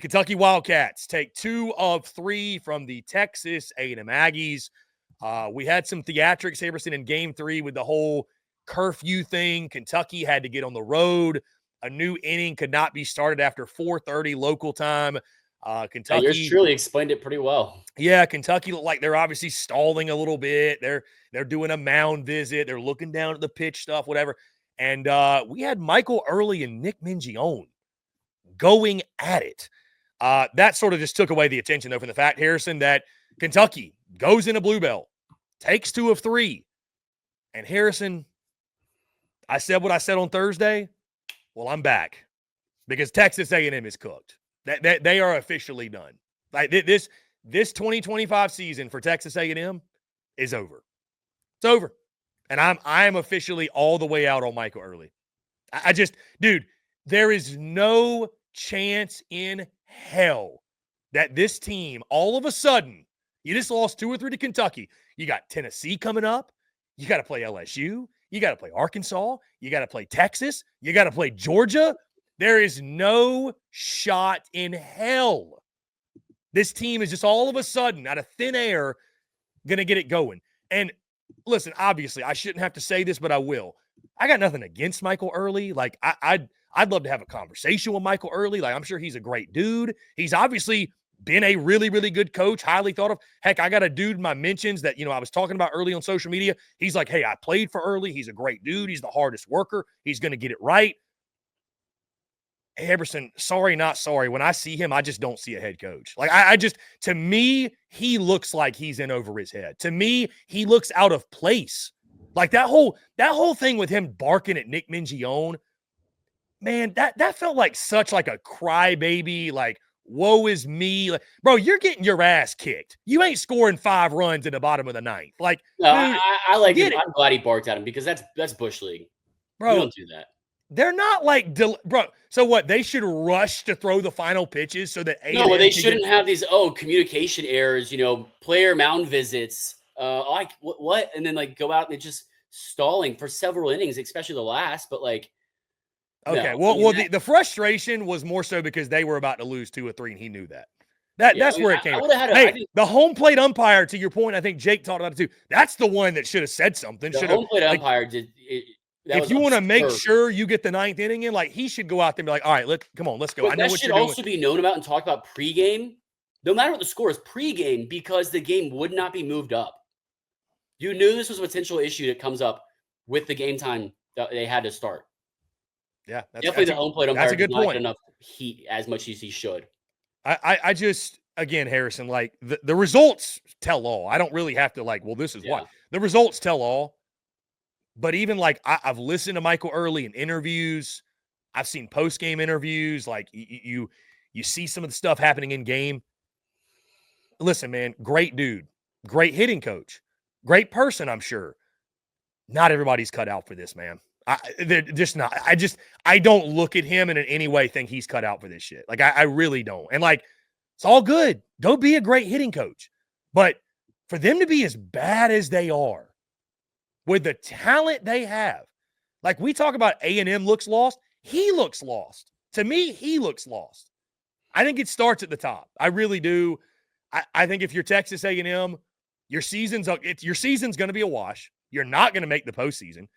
Kentucky Wildcats take 2 of 3 from the Texas A&M Aggies. We had some theatrics, Harrison, in Game 3 with the whole curfew thing. Kentucky had to get on the road. A new inning could not be started after 4:30 local time. Kentucky. Yours truly explained it pretty well. Yeah, Kentucky looked like they're obviously stalling a little bit. They're doing a mound visit. They're looking down at the pitch stuff, whatever. And we had Michael Earley and Nick Mingione going at it. That sort of just took away the attention, though, from the fact, Harrison, that Kentucky goes into Bluebell, takes 2 of 3. And Harrison, I said what I said on Thursday. Well, I'm back because Texas A&M is cooked. They are officially done. Like this 2025 season for Texas A&M is over. It's over. And I am officially all the way out on Michael Earley. Dude, there is no chance in hell that this team, all of a sudden, you just lost 2 or 3 to Kentucky. You got Tennessee coming up. You got to play LSU. You got to play Arkansas. You got to play Texas. You got to play Georgia. There is no shot in hell this team is just all of a sudden, out of thin air, going to get it going. And listen, obviously, I shouldn't have to say this, but I will. I got nothing against Michael Earley. Like, I'd love to have a conversation with Michael Earley. Like, I'm sure he's a great dude. He's obviously been a really, really good coach, highly thought of. Heck, I got a dude in my mentions that, I was talking about early on social media. He's like, hey, I played for Earley. He's a great dude. He's the hardest worker. He's going to get it right. Harrison, sorry, not sorry. When I see him, I just don't see a head coach. Like, to me, he looks like he's in over his head. To me, he looks out of place. Like that whole thing with him barking at Nick Mingione, man, that felt like such like a crybaby, like, woe is me. Like, bro, you're getting your ass kicked. You ain't scoring 5 runs in the bottom of the 9th. Like, no, dude, I like it. I'm glad he barked at him because that's Bush League. Bro, you don't do that. They're not like, bro. So what? They should rush to throw the final pitches so that A&M no, they shouldn't have these communication errors. Player mound visits. Like what? And then like go out and just stalling for several innings, especially the last. But like, okay, no. The frustration was more so because they were about to lose 2 or 3, and he knew that. That's where it came. The home plate umpire, to your point, I think Jake talked about it too. That's the one that should have said something. The home plate umpire did. If you want to make sure you get the 9th inning in, like, he should go out there and be like, all right, come on, let's go. But I know what you're doing. That should also be known about and talked about pregame, no matter what the score is, pregame, because the game would not be moved up. You knew this was a potential issue that comes up with the game time that they had to start. Yeah, definitely the home plate umpire. That's a good point. Not get enough heat as much as he should. I just, again, Harrison, like the results tell all. I don't really have to this is why. The results tell all. But even like I've listened to Michael Earley in interviews. I've seen post-game interviews. Like you see some of the stuff happening in game. Listen, man, great dude, great hitting coach, great person, I'm sure. Not everybody's cut out for this, man. They're just not. I don't look at him and in any way think he's cut out for this shit. Like I really don't. And like, it's all good. Go be a great hitting coach. But for them to be as bad as they are, with the talent they have, like we talk about A&M looks lost, he looks lost. To me, he looks lost. I think it starts at the top. I really do. I think if you're Texas A&M, your season's going to be a wash. You're not going to make the postseason.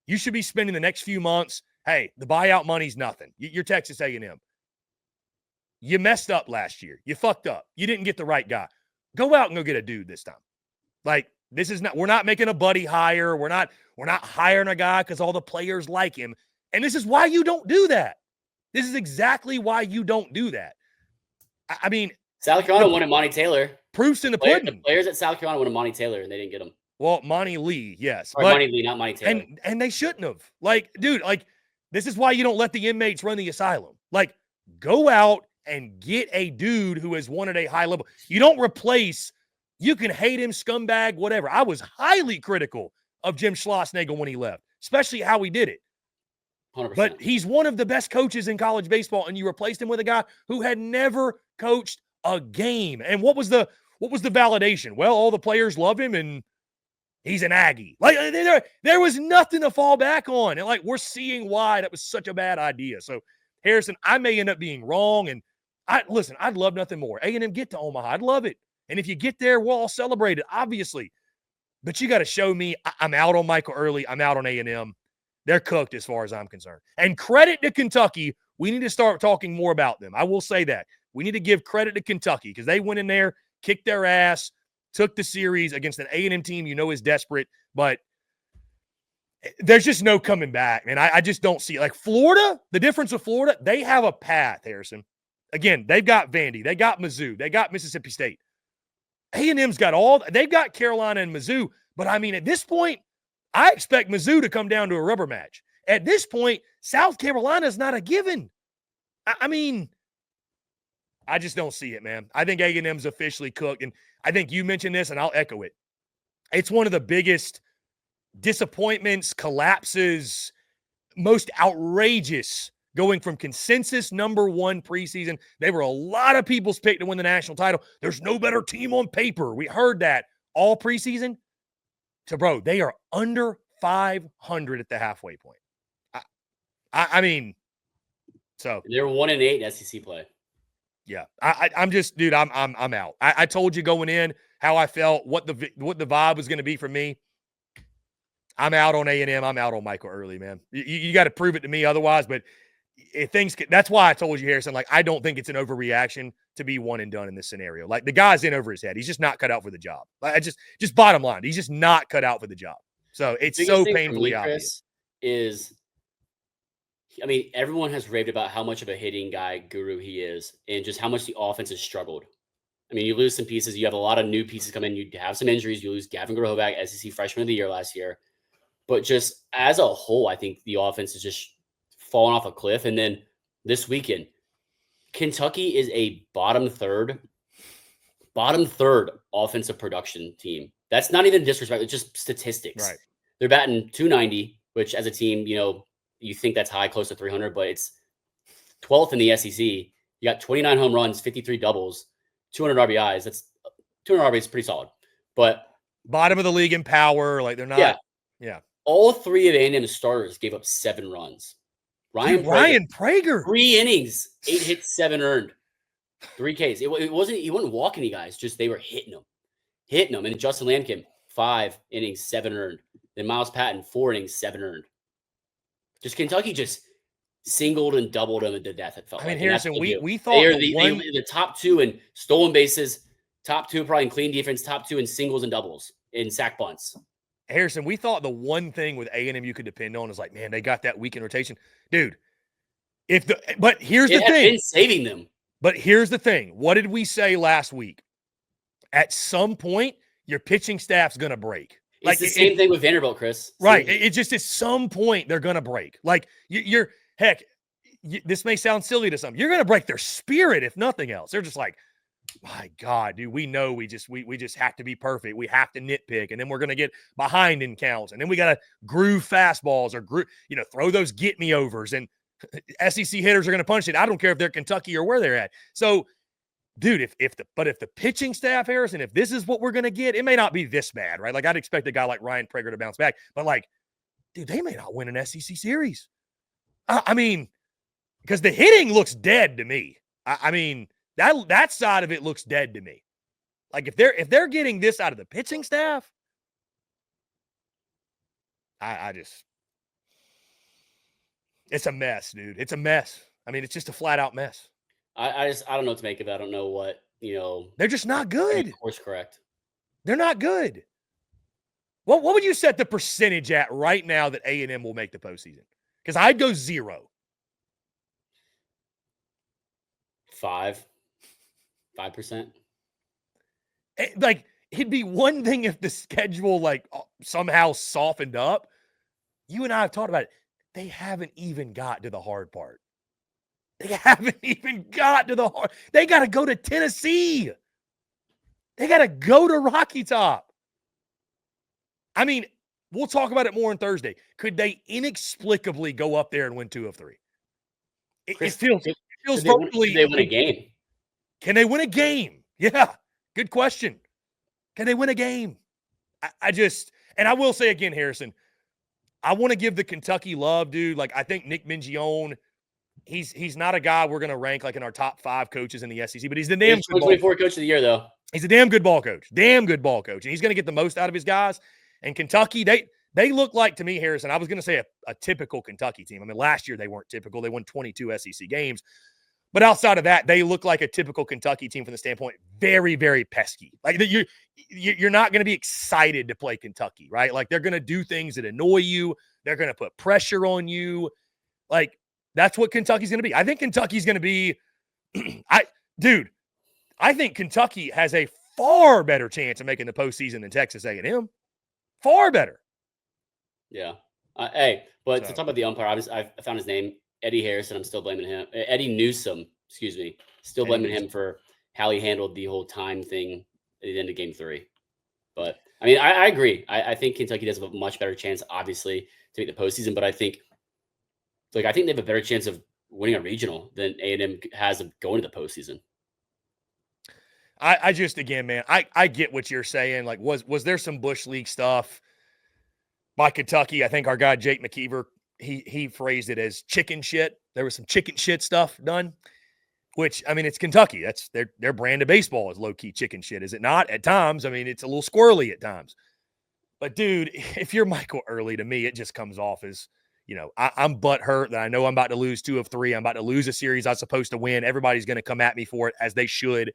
You should be spending the next few months. Hey, the buyout money's nothing. You're Texas A&M. You messed up last year. You fucked up. You didn't get the right guy. Go out and go get a dude this time. Like, this is not, we're not making a buddy hire. We're not hiring a guy because all the players like him. And this is why you don't do that. This is exactly why you don't do that. I mean, South Carolina wanted Monty Taylor. Proof's in the pudding. The players at South Carolina wanted Monty Taylor, and they didn't get him. Well, Monty Lee, yes. Or Monty Lee, not Monty Taylor. And they shouldn't have. Like, dude, like, this is why you don't let the inmates run the asylum. Like, go out and get a dude who has won at a high level. You don't replace. You can hate him, scumbag, whatever. I was highly critical of Jim Schlossnagle when he left, especially how he did it. 100%. But he's one of the best coaches in college baseball, and you replaced him with a guy who had never coached a game. And what was the validation? Well, all the players love him, and he's an Aggie. Like, there was nothing to fall back on. And, like, we're seeing why that was such a bad idea. So, Harrison, I may end up being wrong, and Listen, I'd love nothing more. A&M get to Omaha. I'd love it. And if you get there, we'll all celebrate it, obviously. But you got to show me I'm out on Michael Earley. I'm out on A&M. They're cooked as far as I'm concerned. And credit to Kentucky. We need to start talking more about them. I will say that. We need to give credit to Kentucky because they went in there, kicked their ass, took the series against an A&M team is desperate. But there's just no coming back, man. I just don't see it. Like Florida, the difference with Florida, they have a path, Harrison. Again, they've got Vandy. They got Mizzou. They got Mississippi State. A&M's got they've got Carolina and Mizzou. But, I mean, at this point, I expect Mizzou to come down to a rubber match. At this point, South Carolina's not a given. I mean, I just don't see it, man. I think A&M's officially cooked. And I think you mentioned this, and I'll echo it. It's one of the biggest disappointments, collapses, most outrageous going from consensus number 1 preseason. They were a lot of people's pick to win the national title. There's no better team on paper. We heard that all preseason. To, bro, they are under 500 at the halfway point. I mean, so they're 1-8 in SEC play. Yeah, I'm just, dude, I'm out. I told you going in how I felt, what the vibe was going to be for me. I'm out on A&M. I'm out on Michael Earley, man. You got to prove it to me otherwise. But if that's why I told you, Harrison. Like, I don't think it's an overreaction to be one and done in this scenario. Like, the guy's in over his head. He's just not cut out for the job. Like, just bottom line, he's just not cut out for the job. So it's so painfully obvious. I mean, everyone has raved about how much of a hitting guy guru he is, and just how much the offense has struggled. I mean, you lose some pieces. You have a lot of new pieces come in. You have some injuries. You lose Gavin Grohovac, SEC Freshman of the Year last year. But just as a whole, I think the offense is just fallen off a cliff. And then this weekend, Kentucky is a bottom third offensive production team. That's not even disrespect. It's just statistics. Right. They're batting 290, which as a team, you think that's high, close to 300, but it's 12th in the SEC. You got 29 home runs, 53 doubles, 200 RBIs. That's 200 RBIs is pretty solid. But bottom of the league in power, like they're not. Yeah. All 3 of A&M's starters gave up 7 runs. Ryan Prager. 3 innings, 8 hits, 7 earned, 3 Ks. He wasn't walking any guys, just they were hitting them. And Justin Lamkin, 5 innings, 7 earned. Then Miles Patton, 4 innings, 7 earned. Just Kentucky just singled and doubled them to death. It felt like. Harrison, we thought they are the top 2 in stolen bases, top 2 probably in clean defense, top 2 in singles and doubles, in sack bunts. Harrison, we thought the one thing with A&M you could depend on is like, man, they got that weekend rotation. Dude, but here's the thing. Been saving them. But here's the thing. What did we say last week? At some point, your pitching staff's going to break. It's the same thing with Vanderbilt, Chris. Right. It just at some point, they're going to break. Like, this may sound silly to some. You're going to break their spirit, if nothing else. They're just like, my God, dude, we know we just have to be perfect. We have to nitpick, and then we're going to get behind in counts, and then we got to groove fastballs or throw those get me overs, and SEC hitters are going to punch it. I don't care if they're Kentucky or where they're at. So, dude, if the pitching staff, Harrison, if this is what we're going to get, it may not be this bad, right? Like, I'd expect a guy like Ryan Prager to bounce back, but like, dude, they may not win an SEC series. I mean, because the hitting looks dead to me. I mean. That side of it looks dead to me. Like if they're getting this out of the pitching staff, it's a mess, dude. It's a mess. I mean, it's just a flat out mess. I don't know what to make of it. I don't know what, They're just not good. Course correct. They're not good. What would you set the percentage at right now that A&M will make the postseason? Because I'd go 0. 5%. Like, it'd be one thing if the schedule somehow softened up. You and I have talked about it. They haven't even got to the hard part. They haven't even got to the hard. They got to go to Tennessee. They got to go to Rocky Top. I mean, we'll talk about it more on Thursday. Could they inexplicably go up there and win 2 of 3? It feels virtually. They win a game. Can they win a game? Yeah, good question. Can they win a game? And I will say again, Harrison, I want to give the Kentucky love, dude. Like, I think Nick Mingione, he's not a guy we're going to rank like in our top 5 coaches in the SEC, but he's the damn He's good 2024 coach of the year, though. He's a damn good ball coach. Damn good ball coach. And he's going to get the most out of his guys. And Kentucky, they look like, to me, Harrison, I was going to say a typical Kentucky team. I mean, last year they weren't typical. They won 22 SEC games. But outside of that, they look like a typical Kentucky team from the standpoint, very, very pesky. Like you're not going to be excited to play Kentucky, right? Like they're going to do things that annoy you. They're going to put pressure on you. Like that's what Kentucky's going to be. I think Kentucky's going to be I think Kentucky has a far better chance of making the postseason than Texas A&M. Far better. Yeah. To talk about the umpire, I found his name, Eddie Harrison. I'm still blaming him. Eddie Newsome, excuse me. Still blaming him for how he handled the whole time thing at the end of Game 3. But, I mean, I agree. I think Kentucky does have a much better chance, obviously, to make the postseason. But I think they have a better chance of winning a regional than A&M has of going to the postseason. I just, again, man, I get what you're saying. Like, was there some Bush League stuff by Kentucky? I think our guy Jake McKeever, he phrased it as chicken shit. There was some chicken shit stuff done, which, I mean, it's Kentucky. That's their brand of baseball is low-key chicken shit, is it not? At times, I mean, it's a little squirrely at times. But, dude, if you're Michael Earley, to me, it just comes off as, I'm butthurt that I know I'm about to lose 2 of 3. I'm about to lose a series I'm supposed to win. Everybody's going to come at me for it, as they should.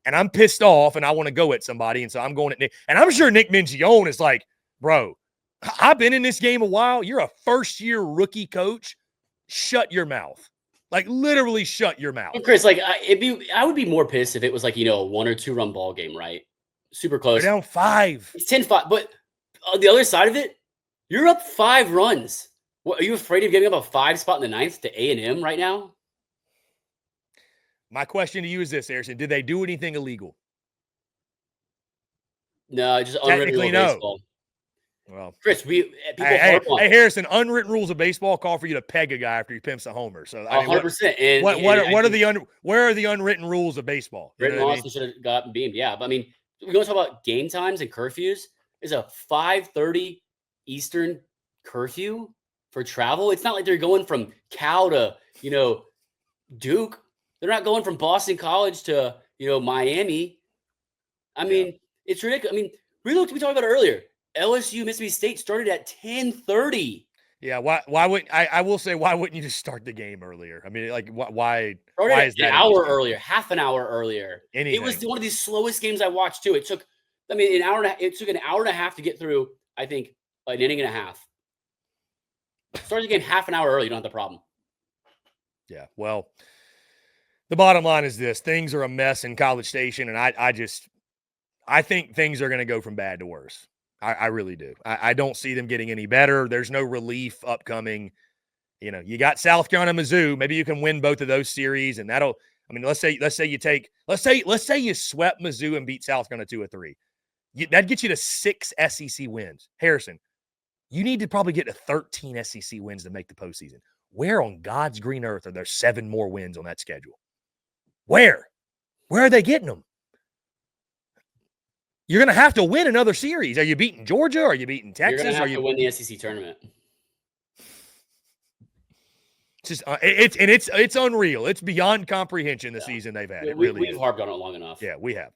And I'm pissed off, and I want to go at somebody. And so I'm going at Nick. And I'm sure Nick Mingione is like, bro, I've been in this game a while. You're a first-year rookie coach. Shut your mouth. Like, literally shut your mouth. Chris, like, I would be more pissed if it was like, a 1 or 2 run ball game, right? Super close. They're down 5. It's 10-5. But on the other side of it, you're up 5 runs. What, are you afraid of giving up a 5 spot in the 9th to A&M right now? My question to you is this, Harrison. Did they do anything illegal? No, just unwritten rules of baseball. Well, Chris, hey, Harrison, unwritten rules of baseball call for you to peg a guy after he pimps a homer. So 100%. Where are the unwritten rules of baseball? Britton Austin should have got up and beamed. Yeah, but I mean, we're going to talk about game times and curfews. Is a 5:30 Eastern curfew for travel. It's not like they're going from Cal to Duke. They're not going from Boston College to Miami. I mean, it's ridiculous. I mean, we talked about it earlier. LSU Mississippi State started at 10:30. Yeah, why wouldn't I will say, why wouldn't you just start the game earlier? I mean, like, why is that an hour earlier, half an hour earlier? Anything. It was one of these slowest games I watched too. It took an hour and a half to get through, I think, an inning and a half. Start the game half an hour early, you don't have the problem. Yeah, well, the bottom line is this. Things are a mess in College Station, and I think things are going to go from bad to worse. I really do. I don't see them getting any better. There's no relief upcoming. You got South Carolina, Mizzou. Maybe you can win both of those series, and that'll. I mean, let's say you swept Mizzou and beat South Carolina 2 of 3. That'd get you to 6 SEC wins. Harrison, you need to probably get to 13 SEC wins to make the postseason. Where on God's green earth are there 7 more wins on that schedule? Where are they getting them? You're going to have to win another series. Are you beating Georgia? Are you beating Texas? You're going to have to win the SEC tournament. It's just it's unreal. It's beyond comprehension the season they've had. It really is. We've harped on it long enough. Yeah, we have.